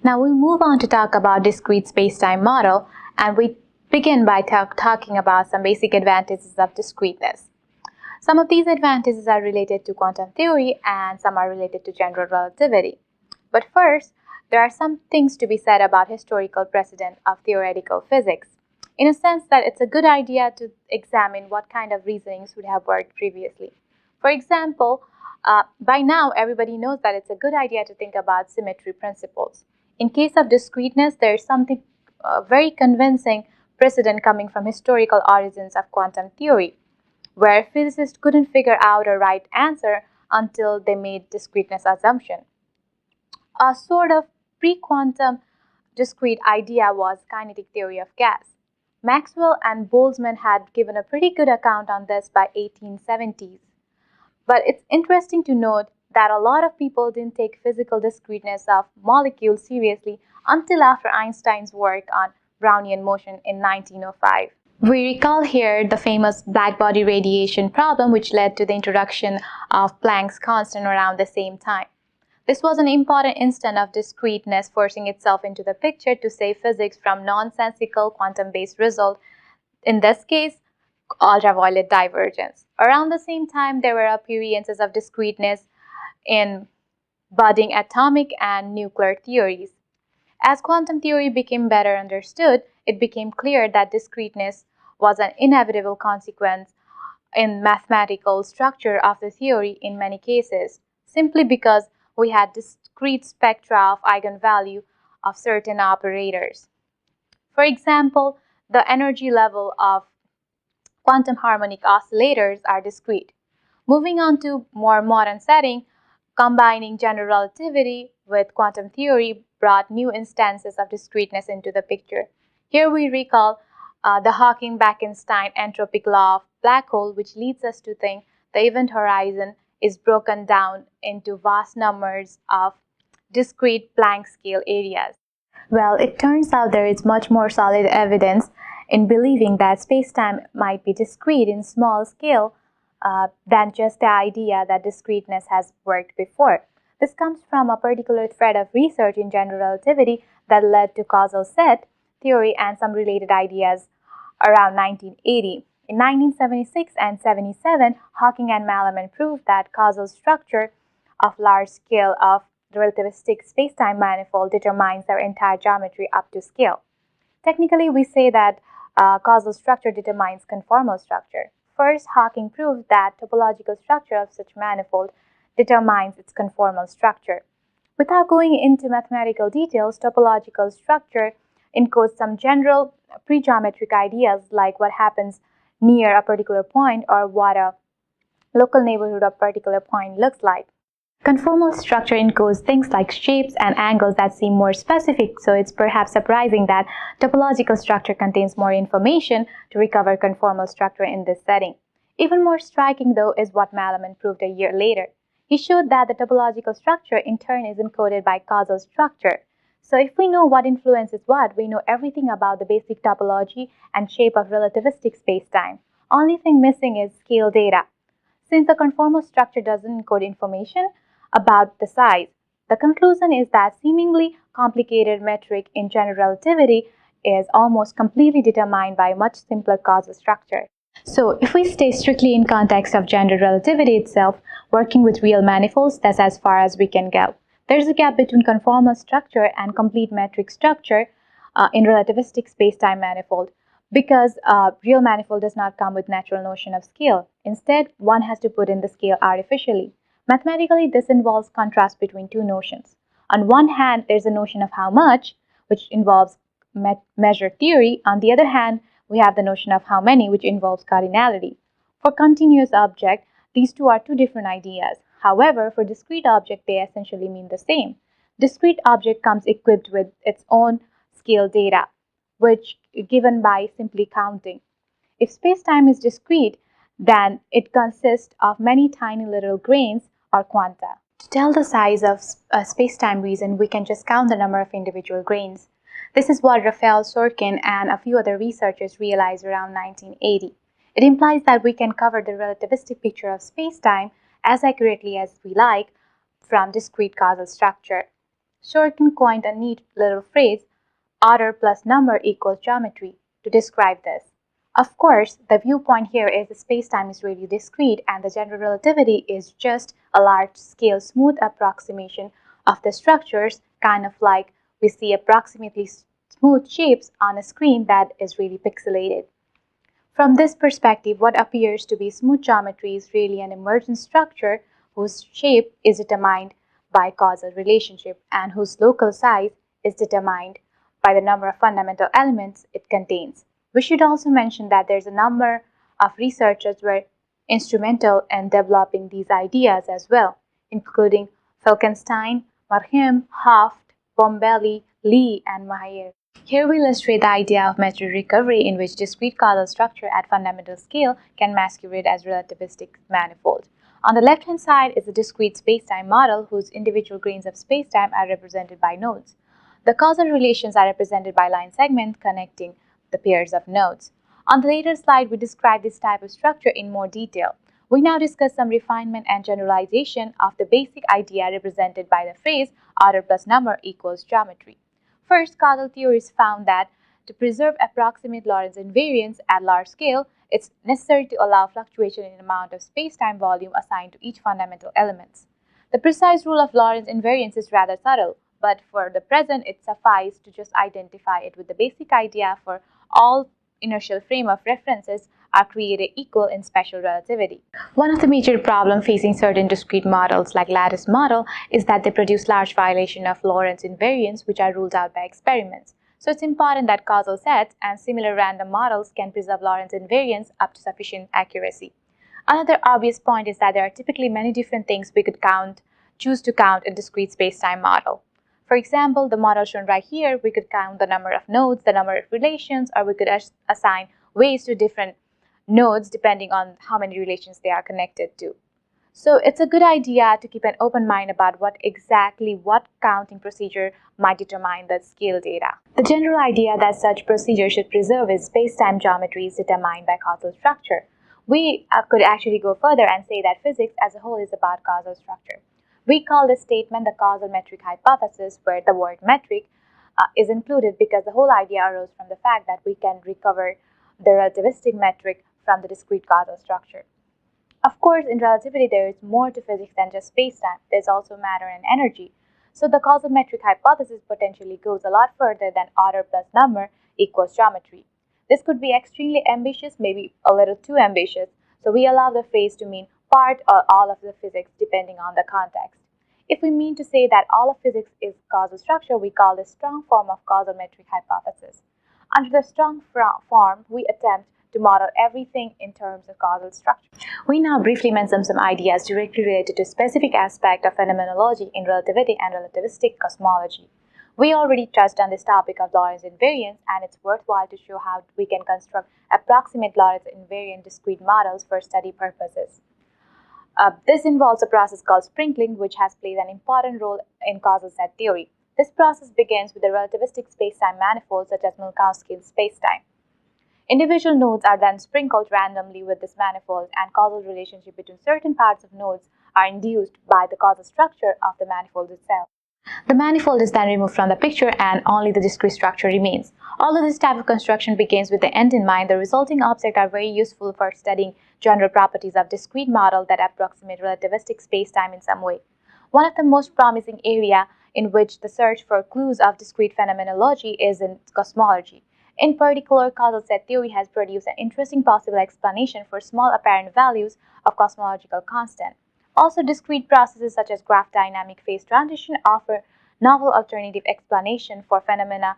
Now we move on to talk about discrete spacetime model, and we begin by talking about some basic advantages of discreteness. Some of these advantages are related to quantum theory and some are related to general relativity. But first, there are some things to be said about historical precedent of theoretical physics, in a sense that it's a good idea to examine what kind of reasonings would have worked previously. For example, by now everybody knows that it's a good idea to think about symmetry principles. In case of discreteness, there is something very convincing precedent coming from historical origins of quantum theory, where physicists couldn't figure out a right answer until they made discreteness assumption. A sort of pre-quantum discrete idea was kinetic theory of gas. Maxwell and Boltzmann had given a pretty good account on this by 1870s. But it's interesting to note that a lot of people didn't take physical discreteness of molecules seriously until after Einstein's work on Brownian motion in 1905. We recall here the famous blackbody radiation problem, which led to the introduction of Planck's constant around the same time. This was an important instance of discreteness forcing itself into the picture to save physics from nonsensical quantum-based result, in this case, ultraviolet divergence. Around the same time, there were appearances of discreteness in budding atomic and nuclear theories. As quantum theory became better understood, it became clear that discreteness was an inevitable consequence in mathematical structure of the theory in many cases, simply because we had discrete spectra of eigenvalue of certain operators. For example, the energy level of quantum harmonic oscillators are discrete. Moving on to more modern setting, combining general relativity with quantum theory brought new instances of discreteness into the picture. Here we recall the Hawking-Bekenstein entropic law of black hole, which leads us to think the event horizon is broken down into vast numbers of discrete Planck scale areas. Well, it turns out there is much more solid evidence in believing that spacetime might be discrete in small scale than just the idea that discreteness has worked before. This comes from a particular thread of research in general relativity that led to causal set theory and some related ideas around 1980. In 1976 and 77, Hawking and Malament proved that causal structure of large scale of the relativistic spacetime manifold determines their entire geometry up to scale. Technically, we say that causal structure determines conformal structure. First, Hawking proved that topological structure of such manifold determines its conformal structure. Without going into mathematical details, topological structure encodes some general pre-geometric ideas like what happens near a particular point or what a local neighborhood of a particular point looks like. Conformal structure encodes things like shapes and angles that seem more specific, so it's perhaps surprising that topological structure contains more information to recover conformal structure in this setting. Even more striking, though, is what Malament proved a year later. He showed that the topological structure in turn is encoded by causal structure. So if we know what influences what, we know everything about the basic topology and shape of relativistic spacetime. Only thing missing is scale data. Since the conformal structure doesn't encode information about the size, the conclusion is that seemingly complicated metric in general relativity is almost completely determined by a much simpler causal structure. So if we stay strictly in context of general relativity itself, working with real manifolds, that's as far as we can go. There's a gap between conformal structure and complete metric structure in relativistic spacetime manifold because real manifold does not come with natural notion of scale. Instead, one has to put in the scale artificially. Mathematically, this involves contrast between two notions. On one hand, there's a notion of how much, which involves measure theory. On the other hand, we have the notion of how many, which involves cardinality. For continuous object, these two are two different ideas. However, for discrete object, they essentially mean the same. Discrete object comes equipped with its own scale data, which is given by simply counting. If spacetime is discrete, then it consists of many tiny little grains or quanta. To tell the size of a spacetime region, we can just count the number of individual grains. This is what Raphael Sorkin and a few other researchers realized around 1980. It implies that we can cover the relativistic picture of spacetime as accurately as we like from discrete causal structure. Sorkin coined a neat little phrase, order plus number equals geometry, to describe this. Of course, the viewpoint here is the spacetime is really discrete and the general relativity is just a large-scale smooth approximation of the structures, kind of like we see approximately smooth shapes on a screen that is really pixelated. From this perspective, what appears to be smooth geometry is really an emergent structure whose shape is determined by causal relationship and whose local size is determined by the number of fundamental elements it contains. We should also mention that there's a number of researchers were instrumental in developing these ideas as well, including Falkenstein, Marham, Haft, Bombelli, Lee, and Meyer. Here we illustrate the idea of metric recovery in which discrete causal structure at fundamental scale can masquerade as relativistic manifold. On the left-hand side is a discrete spacetime model whose individual grains of spacetime are represented by nodes. The causal relations are represented by line segments connecting the pairs of nodes. On the later slide, we describe this type of structure in more detail. We now discuss some refinement and generalization of the basic idea represented by the phrase order plus number equals geometry. First, causal theorists found that to preserve approximate Lorentz invariance at large scale, it's necessary to allow fluctuation in the amount of spacetime volume assigned to each fundamental element. The precise rule of Lorentz invariance is rather subtle, but for the present it suffices to just identify it with the basic idea for all inertial frame of references are created equal in special relativity. One of the major problems facing certain discrete models like lattice model is that they produce large violations of Lorentz invariance which are ruled out by experiments. So it's important that causal sets and similar random models can preserve Lorentz invariance up to sufficient accuracy. Another obvious point is that there are typically many different things we could choose to count in a discrete spacetime model. For example, the model shown right here, we could count the number of nodes, the number of relations, or we could assign weights to different nodes depending on how many relations they are connected to. So it's a good idea to keep an open mind about what counting procedure might determine the scale data. The general idea that such procedure should preserve is spacetime geometry is determined by causal structure. We could actually go further and say that physics as a whole is about causal structure. We call this statement the causal metric hypothesis, where the word metric is included because the whole idea arose from the fact that we can recover the relativistic metric from the discrete causal structure. Of course, in relativity, there is more to physics than just spacetime. There's also matter and energy. So the causal metric hypothesis potentially goes a lot further than order plus number equals geometry. This could be extremely ambitious, maybe a little too ambitious, so we allow the phrase to mean part or all of the physics depending on the context. If we mean to say that all of physics is causal structure, we call this strong form of causal metric hypothesis. Under the strong form, we attempt to model everything in terms of causal structure. We now briefly mention some ideas directly related to specific aspect of phenomenology in relativity and relativistic cosmology. We already touched on this topic of Lorentz invariance, and it's worthwhile to show how we can construct approximate Lorentz invariant discrete models for study purposes. This involves a process called sprinkling, which has played an important role in causal set theory. This process begins with a relativistic spacetime manifold such as Minkowski spacetime. Individual nodes are then sprinkled randomly with this manifold, and causal relationship between certain parts of nodes are induced by the causal structure of the manifold itself. The manifold is then removed from the picture and only the discrete structure remains. Although this type of construction begins with the end in mind, the resulting objects are very useful for studying general properties of discrete models that approximate relativistic spacetime in some way. One of the most promising areas in which the search for clues of discrete phenomenology is in cosmology. In particular, causal set theory has produced an interesting possible explanation for small apparent values of cosmological constant. Also, discrete processes such as graph dynamic phase transition offer novel alternative explanation for phenomena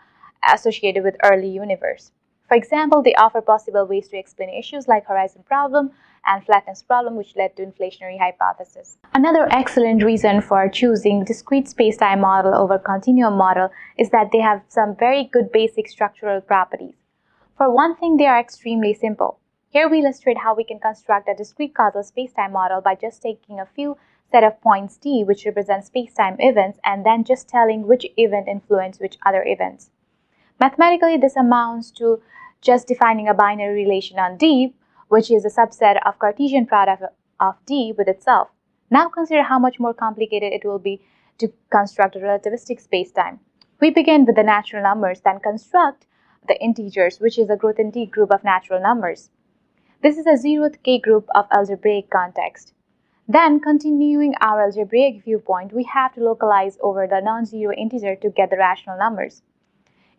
associated with early universe. For example, they offer possible ways to explain issues like horizon problem and flatness problem, which led to inflationary hypothesis. Another excellent reason for choosing discrete spacetime model over continuum model is that they have some very good basic structural properties. For one thing, they are extremely simple. Here we illustrate how we can construct a discrete causal spacetime model by just taking a few set of points t, which represent spacetime events, and then just telling which event influenced which other events. Mathematically, this amounts to just defining a binary relation on D, which is a subset of Cartesian product of D with itself. Now consider how much more complicated it will be to construct a relativistic spacetime. We begin with the natural numbers, then construct the integers, which is a growth-in-T group of natural numbers. This is a zeroth K group of algebraic context. Then, continuing our algebraic viewpoint, we have to localize over the non-zero integer to get the rational numbers.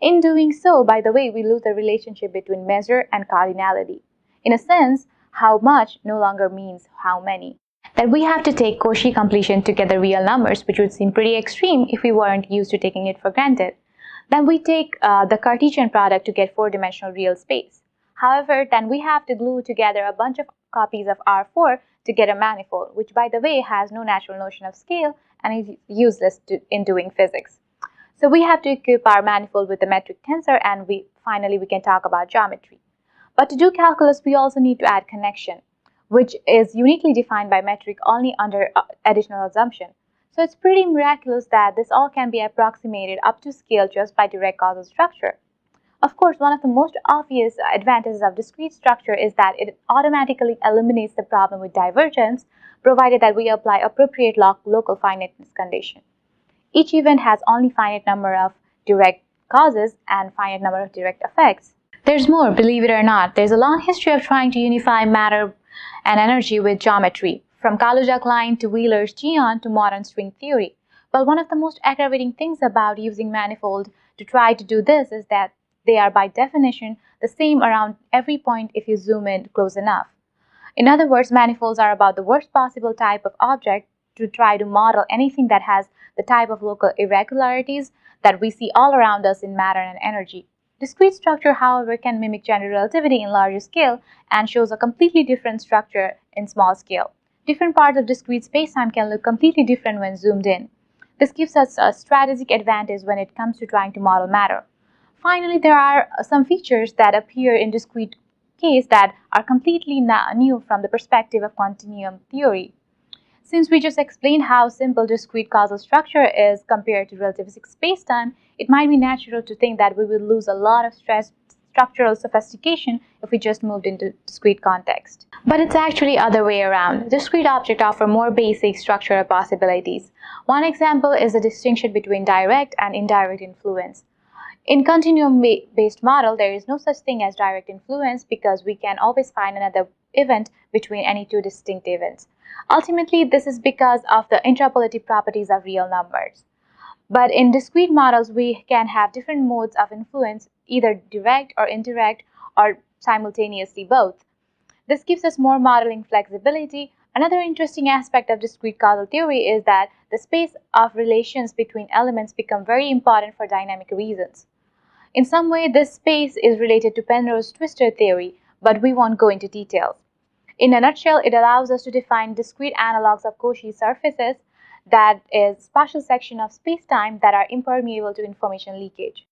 In doing so, by the way, we lose the relationship between measure and cardinality. In a sense, how much no longer means how many. Then we have to take Cauchy completion to get the real numbers, which would seem pretty extreme if we weren't used to taking it for granted. Then we take the Cartesian product to get four-dimensional real space. However, then we have to glue together a bunch of copies of R4 to get a manifold, which by the way has no natural notion of scale and is useless in doing physics. So we have to equip our manifold with a metric tensor, and finally we can talk about geometry. But to do calculus, we also need to add connection, which is uniquely defined by metric only under additional assumption. So it's pretty miraculous that this all can be approximated up to scale just by direct causal structure. Of course, one of the most obvious advantages of discrete structure is that it automatically eliminates the problem with divergence, provided that we apply appropriate local finiteness condition. Each event has only finite number of direct causes and finite number of direct effects. There's more, believe it or not. There's a long history of trying to unify matter and energy with geometry, from Kaluza-Klein to Wheeler's geon to modern string theory. But one of the most aggravating things about using manifold to try to do this is that they are by definition the same around every point if you zoom in close enough. In other words, manifolds are about the worst possible type of object to try to model anything that has the type of local irregularities that we see all around us in matter and energy. Discrete structure, however, can mimic general relativity in larger scale and shows a completely different structure in small scale. Different parts of discrete spacetime can look completely different when zoomed in. This gives us a strategic advantage when it comes to trying to model matter. Finally, there are some features that appear in discrete case that are completely new from the perspective of continuum theory. Since we just explained how simple discrete causal structure is compared to relativistic spacetime, it might be natural to think that we will lose a lot of structural sophistication if we just moved into discrete context. But it's actually other way around. Discrete objects offer more basic structural possibilities. One example is the distinction between direct and indirect influence. In continuum-based model, there is no such thing as direct influence because we can always find another event between any two distinct events. Ultimately, this is because of the interpolative properties of real numbers. But in discrete models, we can have different modes of influence, either direct or indirect or simultaneously both. This gives us more modeling flexibility. Another interesting aspect of discrete causal theory is that the space of relations between elements become very important for dynamic reasons. In some way, this space is related to Penrose's twistor theory, but we won't go into details. In a nutshell, it allows us to define discrete analogs of Cauchy surfaces, that is, partial sections of spacetime that are impermeable to information leakage.